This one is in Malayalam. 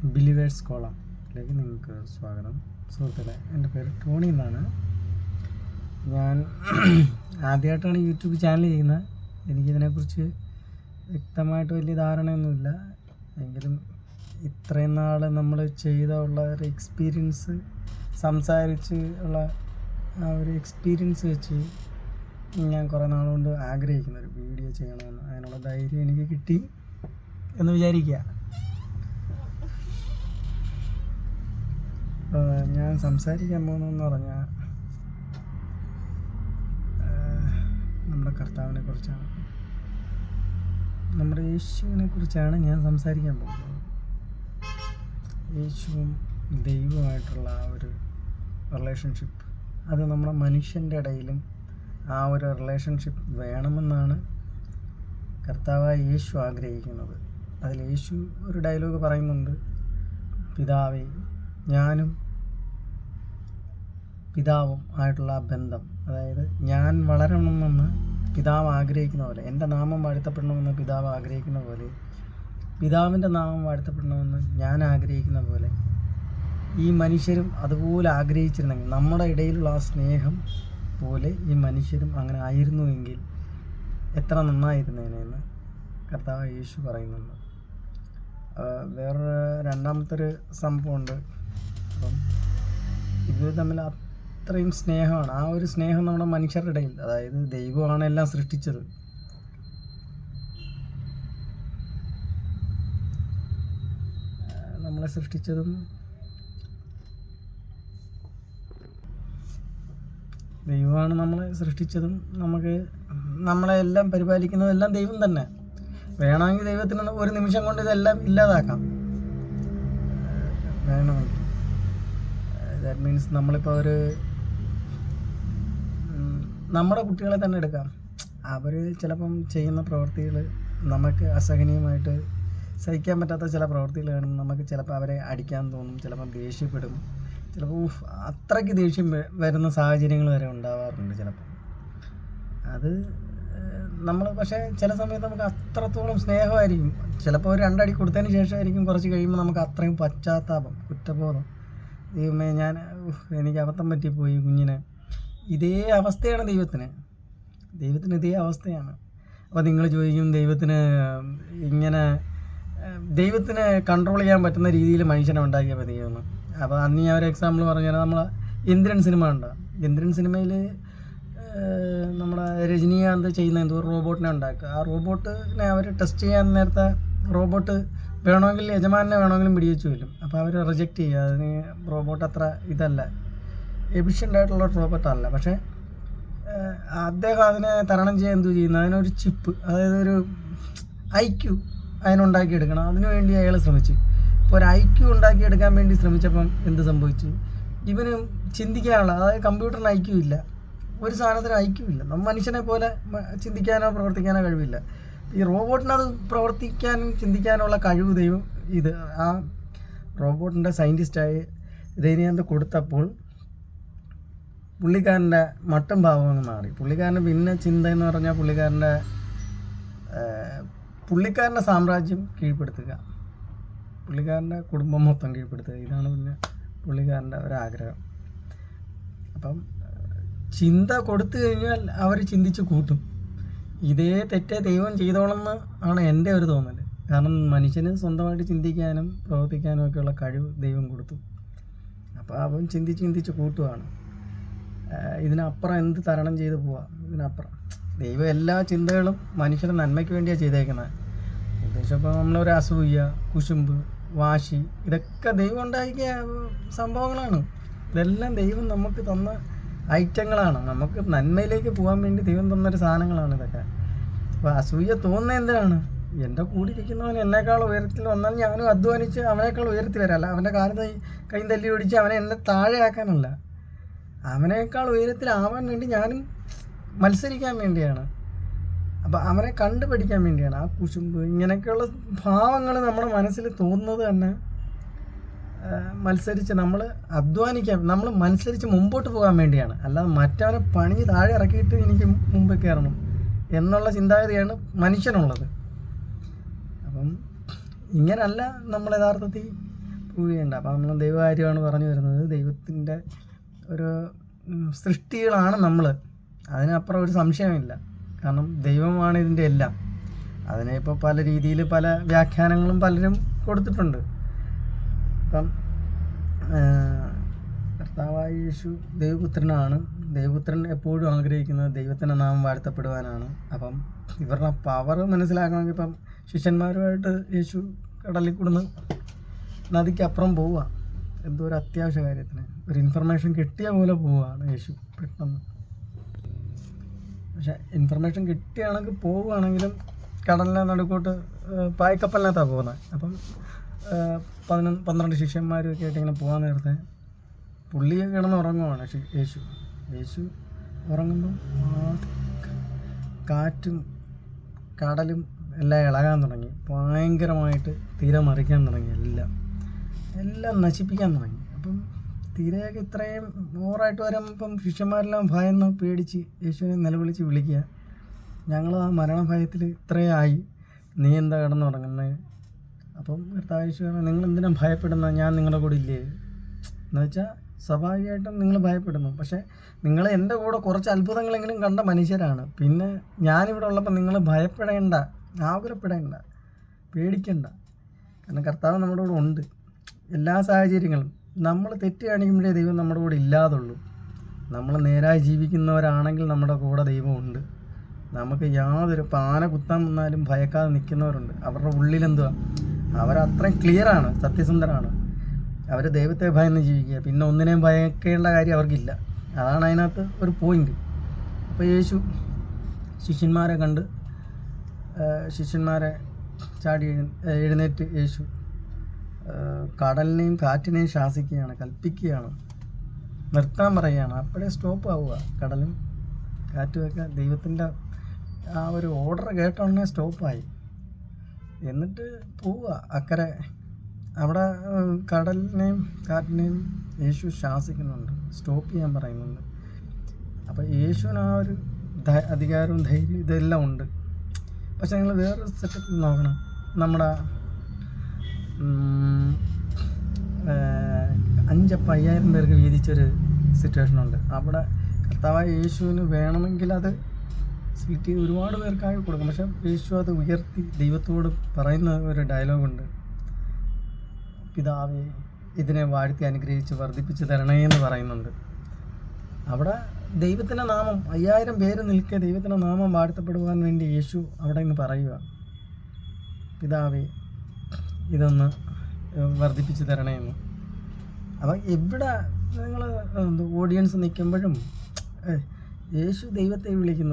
ബിലീവേഴ്സ് കോളത്തിലേക്ക് നിങ്ങൾക്ക് സ്വാഗതം. സുഹൃത്തുക്കളെ, എൻ്റെ പേര് ടോണി എന്നാണ്. ഞാൻ ആദ്യമായിട്ടാണ് യൂട്യൂബ് ചാനൽ ചെയ്യുന്നത്. എനിക്കിതിനെക്കുറിച്ച് വ്യക്തമായിട്ട് വലിയ ധാരണയൊന്നുമില്ല. എങ്കിലും ഇത്രയും നാൾ നമ്മൾ ഉള്ള ഒരു എക്സ്പീരിയൻസ്, സംസാരിച്ച് ഉള്ള ആ ഒരു എക്സ്പീരിയൻസ് വെച്ച് ഞാൻ കുറേ നാളുകൊണ്ട് ആഗ്രഹിക്കുന്നൊരു വീഡിയോ ചെയ്യണമെന്ന്, അതിനുള്ള ധൈര്യം എനിക്ക് കിട്ടി എന്ന് വിചാരിക്കുക. ഞാൻ സംസാരിക്കാൻ പോകുന്നതെന്ന് പറഞ്ഞാൽ നമ്മുടെ കർത്താവിനെ കുറിച്ചാണ്, നമ്മുടെ യേശുവിനെ കുറിച്ചാണ് ഞാൻ സംസാരിക്കാൻ പോകുന്നത്. യേശുവും ദൈവമായിട്ടുള്ള ആ ഒരു റിലേഷൻഷിപ്പ്, അത് നമ്മുടെ മനുഷ്യൻ്റെ ഇടയിലും ആ ഒരു റിലേഷൻഷിപ്പ് വേണമെന്നാണ് കർത്താവായ യേശു ആഗ്രഹിക്കുന്നത്. അതിൽ യേശു ഒരു ഡയലോഗ് പറയുന്നുണ്ട്: പിതാവേ, ഞാനും പിതാവും ആയിട്ടുള്ള ആ ബന്ധം, അതായത് ഞാൻ വളരണമെന്ന് പിതാവ് ആഗ്രഹിക്കുന്ന പോലെ, എൻ്റെ നാമം വാഴ്ത്തപ്പെടണമെന്ന് പിതാവ് ആഗ്രഹിക്കുന്ന പോലെ, പിതാവിൻ്റെ നാമം വാഴ്ത്തപ്പെടണമെന്ന് ഞാൻ ആഗ്രഹിക്കുന്ന പോലെ ഈ മനുഷ്യരും അതുപോലെ ആഗ്രഹിച്ചിരുന്നെങ്കിൽ, നമ്മുടെ ഇടയിലുള്ള ആ സ്നേഹം പോലെ ഈ മനുഷ്യരും അങ്ങനെ ആയിരുന്നുവെങ്കിൽ എത്ര നന്നായിരുന്നേനെന്ന് കർത്താവ് യേശു പറയുന്നുണ്ട്. വേറൊരു രണ്ടാമത്തൊരു സംഭവമുണ്ട്. അപ്പം ഇവർ തമ്മിൽ അത്രയും സ്നേഹമാണ്. ആ ഒരു സ്നേഹം നമ്മുടെ മനുഷ്യരുടെ ഇടയിൽ, അതായത് ദൈവമാണ് എല്ലാം സൃഷ്ടിച്ചത്. നമ്മളെ സൃഷ്ടിച്ചതും ദൈവമാണ് നമ്മളെ സൃഷ്ടിച്ചതും നമ്മളെ എല്ലാം പരിപാലിക്കുന്നതും എല്ലാം ദൈവം തന്നെ. വേണമെങ്കിൽ ദൈവത്തിന് ഒരു നിമിഷം കൊണ്ട് ഇതെല്ലാം ഇല്ലാതാക്കാം, വേണമെങ്കിൽ. ദാറ്റ് മീൻസ് നമ്മളിപ്പോൾ നമ്മുടെ കുട്ടികളെ തന്നെ എടുക്കാം. അവർ ചിലപ്പം ചെയ്യുന്ന പ്രവൃത്തികൾ നമുക്ക് അസഹനീയമായിട്ട് സഹിക്കാൻ പറ്റാത്ത ചില പ്രവൃത്തികൾ കാണുമ്പോൾ നമുക്ക് ചിലപ്പോൾ അവരെ അടിക്കാൻ തോന്നും, ചിലപ്പം ദേഷ്യപ്പെടും, ചിലപ്പോൾ അത്രയ്ക്ക് ദേഷ്യം വരുന്ന സാഹചര്യങ്ങൾ വരെ ഉണ്ടാവാറുണ്ട് ചിലപ്പോൾ. അത് നമ്മൾ പക്ഷേ ചില സമയത്ത് നമുക്ക് അത്രത്തോളം സ്നേഹമായിരിക്കും. ചിലപ്പോൾ ഒരു രണ്ടടി കൊടുത്തതിന് ശേഷമായിരിക്കും കുറച്ച് കഴിയുമ്പോൾ നമുക്ക് അത്രയും പശ്ചാത്താപം, കുറ്റബോധം, ദൈവമേ എനിക്ക് അബദ്ധം പറ്റിപ്പോയി കുഞ്ഞിനെ. ഇതേ അവസ്ഥയാണ് ദൈവത്തിന് ഇതേ അവസ്ഥയാണ്. അപ്പോൾ നിങ്ങൾ ചോദിക്കും, ദൈവത്തിന് കൺട്രോൾ ചെയ്യാൻ പറ്റുന്ന രീതിയിൽ മനുഷ്യനെ ഉണ്ടാക്കിയാൽ മതി എന്ന്. അപ്പോൾ അന്ന് ഞാൻ ഒരു എക്സാമ്പിൾ പറഞ്ഞാൽ, നമ്മൾ ഇന്ദ്രൻ സിനിമ ഉണ്ട്. ഇന്ദ്രൻ സിനിമയിൽ നമ്മുടെ രജനീകാന്ത് ചെയ്യുന്ന എന്തോ റോബോട്ടിനെ ഉണ്ടാക്കുക. ആ റോബോട്ടിനെ അവർ ടെസ്റ്റ് ചെയ്യാൻ നേരത്തെ റോബോട്ട് വേണമെങ്കിൽ യജമാനെ വേണമെങ്കിലും പിടിവെച്ച് കൊല്ലും. അപ്പോൾ അവർ റിജക്റ്റ് ചെയ്യുക. അതിന് റോബോട്ട് അത്ര ഇതല്ല, എഫിഷ്യൻ്റായിട്ടുള്ള റോബോട്ടല്ല. പക്ഷേ അദ്ദേഹം അതിനെ തരണം ചെയ്യാൻ എന്തു ചെയ്യുന്നു, അതിനൊരു ചിപ്പ്, അതായത് ഒരു IQ അതിനുണ്ടാക്കിയെടുക്കണം. അതിനുവേണ്ടി അയാൾ ശ്രമിച്ചു. ഇപ്പോൾ ഒരു IQ ഉണ്ടാക്കിയെടുക്കാൻ വേണ്ടി ശ്രമിച്ചപ്പം എന്ത് സംഭവിച്ചു? ഇവന് ചിന്തിക്കാനുള്ള, അതായത് കമ്പ്യൂട്ടറിന് IQ ഇല്ല, ഒരു സാധനത്തിന് IQ ഇല്ല. മനുഷ്യനെ പോലെ ചിന്തിക്കാനോ പ്രവർത്തിക്കാനോ കഴിവില്ല. ഈ റോബോട്ടിനത് പ്രവർത്തിക്കാനും ചിന്തിക്കാനുള്ള കഴിവ് ദൈവം ആ റോബോട്ടിൻ്റെ സയൻറ്റിസ്റ്റായി രജനീകാന്ത് കൊടുത്തപ്പോൾ പുള്ളിക്കാരൻ്റെ മട്ടും ഭാവമൊന്നും മാറി. പുള്ളിക്കാരൻ്റെ പിന്നെ ചിന്ത എന്ന് പറഞ്ഞാൽ പുള്ളിക്കാരൻ്റെ സാമ്രാജ്യം കീഴ്പ്പെടുത്തുക, പുള്ളിക്കാരൻ്റെ കുടുംബം മൊത്തം കീഴ്പ്പെടുത്തുക. ഇതാണ് പിന്നെ പുള്ളിക്കാരൻ്റെ ഒരാഗ്രഹം. അപ്പം ചിന്ത കൊടുത്തു കഴിഞ്ഞാൽ അവർ ചിന്തിച്ച് കൂട്ടും. ഇതേ തെറ്റേ ദൈവം ചെയ്തോളെന്ന് ആണ് എൻ്റെ ഒരു തോന്നൽ. കാരണം മനുഷ്യന് സ്വന്തമായിട്ട് ചിന്തിക്കാനും പ്രവർത്തിക്കാനും ഒക്കെയുള്ള കഴിവ് ദൈവം കൊടുത്തു. അപ്പോൾ അവൻ ചിന്തിച്ച് കൂട്ടുകയാണ്. ഇതിനപ്പുറം എന്ത് തരണം ചെയ്ത് പോവാം? ഇതിനപ്പുറം ദൈവം എല്ലാ ചിന്തകളും മനുഷ്യരുടെ നന്മയ്ക്ക് വേണ്ടിയാണ് ചെയ്തേക്കുന്നത്. ഉദ്ദേശം ഇപ്പോൾ നമ്മളൊരു അസൂയ, കുശുമ്പ്, വാശി, ഇതൊക്കെ ദൈവം ഉണ്ടാക്കിയ സംഭവങ്ങളാണ്. ഇതെല്ലാം ദൈവം നമുക്ക് തന്ന ഐറ്റങ്ങളാണ്. നമുക്ക് നന്മയിലേക്ക് പോകാൻ വേണ്ടി ദൈവം തന്നൊരു സാധനങ്ങളാണ് ഇതൊക്കെ. അപ്പോൾ അസൂയ തോന്നുന്നത് എന്തിനാണ്? എൻ്റെ കൂടെ ഇരിക്കുന്നവൻ എന്നേക്കാൾ ഉയരത്തിൽ വന്നാൽ ഞാനും അധ്വാനിച്ച് അവനേക്കാൾ ഉയരത്തിൽ വരാമല്ല. അവൻ്റെ കൈ തല്ലി പിടിച്ച് അവനെ എന്നെ താഴെയാക്കാനല്ല, അവനേക്കാൾ ഉയരത്തിലാവാൻ വേണ്ടി ഞാനും മത്സരിക്കാൻ വേണ്ടിയാണ്. അപ്പോൾ അവനെ കണ്ടുപിടിക്കാൻ വേണ്ടിയാണ്. ആ കുശുമ്പ്, ഇങ്ങനെയൊക്കെയുള്ള ഭാവങ്ങൾ നമ്മുടെ മനസ്സിൽ തോന്നുന്നത് തന്നെ മത്സരിച്ച് നമ്മൾ അധ്വാനിക്കാൻ, നമ്മൾ മത്സരിച്ച് മുമ്പോട്ട് പോകാൻ വേണ്ടിയാണ്. അല്ലാതെ മറ്റവനെ പണിഞ്ഞ് താഴെ ഇറക്കിയിട്ട് എനിക്ക് മുമ്പ് കയറണം എന്നുള്ള ചിന്താഗതിയാണ് മനുഷ്യനുള്ളത്. അപ്പം ഇങ്ങനല്ല നമ്മൾ യഥാർത്ഥത്തിൽ പോവുകയുണ്ട്. അപ്പോൾ നമ്മൾ ദൈവകാര്യമാണ് പറഞ്ഞു വരുന്നത്. ദൈവത്തിൻ്റെ ഒരു സൃഷ്ടികളാണ് നമ്മൾ, അതിനപ്പുറം ഒരു സംശയമില്ല. കാരണം ദൈവമാണ് ഇതിൻ്റെ എല്ലാം. അതിനെ ഇപ്പോൾ പല രീതിയിൽ പല വ്യാഖ്യാനങ്ങളും പലരും കൊടുത്തിട്ടുണ്ട്. അപ്പം കർത്താവായ യേശു ദൈവപുത്രനാണ്. ദൈവപുത്രൻ എപ്പോഴും ആഗ്രഹിക്കുന്നത് ദൈവത്തിൻ്റെ നാമം വാഴ്ത്തപ്പെടുവാനാണ്. അപ്പം ഇവരുടെ പവർ മനസ്സിലാക്കണമെങ്കിൽ ഇപ്പം ശിഷ്യന്മാരുമായിട്ട് യേശു കടലിൽ കൂടുന്ന നദിക്കപ്പുറം പോവുക, എന്തോ ഒരു അത്യാവശ്യ കാര്യത്തിന് ഒരു ഇൻഫർമേഷൻ കിട്ടിയ പോലെ പോവുകയാണ് യേശു പെട്ടെന്ന്. പക്ഷേ ഇൻഫർമേഷൻ കിട്ടുകയാണെങ്കിൽ പോവുകയാണെങ്കിലും കടലിനെ നടുക്കോട്ട് പായ്ക്കപ്പലിനകത്താണ് പോകുന്നത്. അപ്പം 12 ശിഷ്യന്മാരൊക്കെ ആയിട്ട് ഇങ്ങനെ പോകാൻ നേരത്തെ പുള്ളിയെ കിടന്ന് ഉറങ്ങുവാണ് യേശു ഉറങ്ങുമ്പം കാറ്റും കടലും എല്ലാം ഇളകാൻ തുടങ്ങി. ഭയങ്കരമായിട്ട് തിര മറിക്കാൻ തുടങ്ങി, എല്ലാം നശിപ്പിക്കാൻ തുടങ്ങി. അപ്പം തിരയൊക്കെ ഇത്രയും ഓവറായിട്ട് വരുമ്പം ശിഷ്യന്മാരെല്ലാം ഭയന്ന് പേടിച്ച് യേശുവിനെ നിലവിളിച്ച് വിളിക്കുക, ഞങ്ങൾ ആ മരണഭയത്തിൽ ഇത്രയും ആയി, നീ എന്താ കിടന്നുറങ്ങുന്നത്? അപ്പം കർത്താവ് യേശു പറഞ്ഞു, നിങ്ങൾ എന്തിനാ ഭയപ്പെടുന്നത്? ഞാൻ നിങ്ങളുടെ കൂടെ ഇല്ലേ? എന്ന് വെച്ചാൽ സ്വാഭാവികമായിട്ടും നിങ്ങൾ ഭയപ്പെടുന്നു, പക്ഷേ നിങ്ങൾ എൻ്റെ കൂടെ കുറച്ച് അത്ഭുതങ്ങളെങ്കിലും കണ്ട മനുഷ്യരാണ്. പിന്നെ ഞാനിവിടെ ഉള്ളപ്പോൾ നിങ്ങൾ ഭയപ്പെടേണ്ട, ആകുലപ്പെടേണ്ട, പേടിക്കണ്ട. കാരണം കർത്താവ് നമ്മുടെ കൂടെ ഉണ്ട് എല്ലാ സാഹചര്യങ്ങളും. നമ്മൾ തെറ്റ് കാണിക്കുമ്പോഴേ ദൈവം നമ്മുടെ കൂടെ ഇല്ലാതുള്ളൂ. നമ്മൾ നേരായി ജീവിക്കുന്നവരാണെങ്കിൽ നമ്മുടെ കൂടെ ദൈവമുണ്ട്. നമുക്ക് യാതൊരു ആന കുത്താൻ വന്നാലും ഭയക്കാതെ നിൽക്കുന്നവരുണ്ട്. അവരുടെ ഉള്ളിലെന്തുവാ, അവരത്രയും ക്ലിയറാണ്, സത്യസന്ധരാണ്. അവർ ദൈവത്തെ ഭയന്ന് ജീവിക്കുക, പിന്നെ ഒന്നിനെയും ഭയക്കേണ്ട കാര്യം അവർക്കില്ല. അതാണ് അതിനകത്ത് ഒരു പോയിൻ്റ്. അപ്പോൾ യേശു ശിഷ്യന്മാരെ കണ്ട് ശിഷ്യന്മാരെ ചാടി എഴുന്നേറ്റ് യേശു കടലിനെയും കാറ്റിനെയും ശാസിക്കുകയാണ്, കൽപ്പിക്കുകയാണ്, നിർത്താൻ പറയുകയാണ്. അപ്പോഴേ സ്റ്റോപ്പ് ആവുക കടലും കാറ്റുമൊക്കെ. ദൈവത്തിൻ്റെ ആ ഒരു ഓർഡർ കേട്ട ഉടനെ സ്റ്റോപ്പായി. എന്നിട്ട് പോവുക അക്കരെ. അവിടെ കടലിനെയും കാറ്റിനെയും യേശു ശാസിക്കുന്നുണ്ട്, സ്റ്റോപ്പ് ചെയ്യാൻ പറയുന്നുണ്ട്. അപ്പോൾ യേശുവിന് ആ ഒരു അധികാരവും ധൈര്യവും ഇതെല്ലാം ഉണ്ട്. പക്ഷെ നിങ്ങൾ വേറൊരു സെറ്റപ്പ് നോക്കണം. നമ്മുടെ 5,000 പേർക്ക് വീതിച്ചൊരു സിറ്റുവേഷനുണ്ട്. അവിടെ കർത്താവായ യേശുവിന് വേണമെങ്കിൽ അത് സ്പ്ലിറ്റ് ചെയ്ത് ഒരുപാട് പേർക്കായി കൊടുക്കും. പക്ഷെ യേശു അത് ഉയർത്തി ദൈവത്തോട് പറയുന്ന ഒരു ഡയലോഗുണ്ട്, പിതാവേ ഇതിനെ വാഴ്ത്തി അനുഗ്രഹിച്ച് വർദ്ധിപ്പിച്ച് തരണേ എന്ന് പറയുന്നുണ്ട്. അവിടെ ദൈവത്തിൻ്റെ നാമം 5,000 പേര് നിൽക്കെ ദൈവത്തിൻ്റെ നാമം വാഴ്ത്തപ്പെടുവാൻ വേണ്ടി യേശു അവിടെ നിന്ന് പറയുക, പിതാവേ ഇതൊന്ന് വർദ്ധിപ്പിച്ച് തരണേ എന്ന്. അപ്പം എവിടെ നിങ്ങൾ ഓഡിയൻസ് നിൽക്കുമ്പോഴും യേശു ദൈവത്തെ വിളിക്കുന്നു.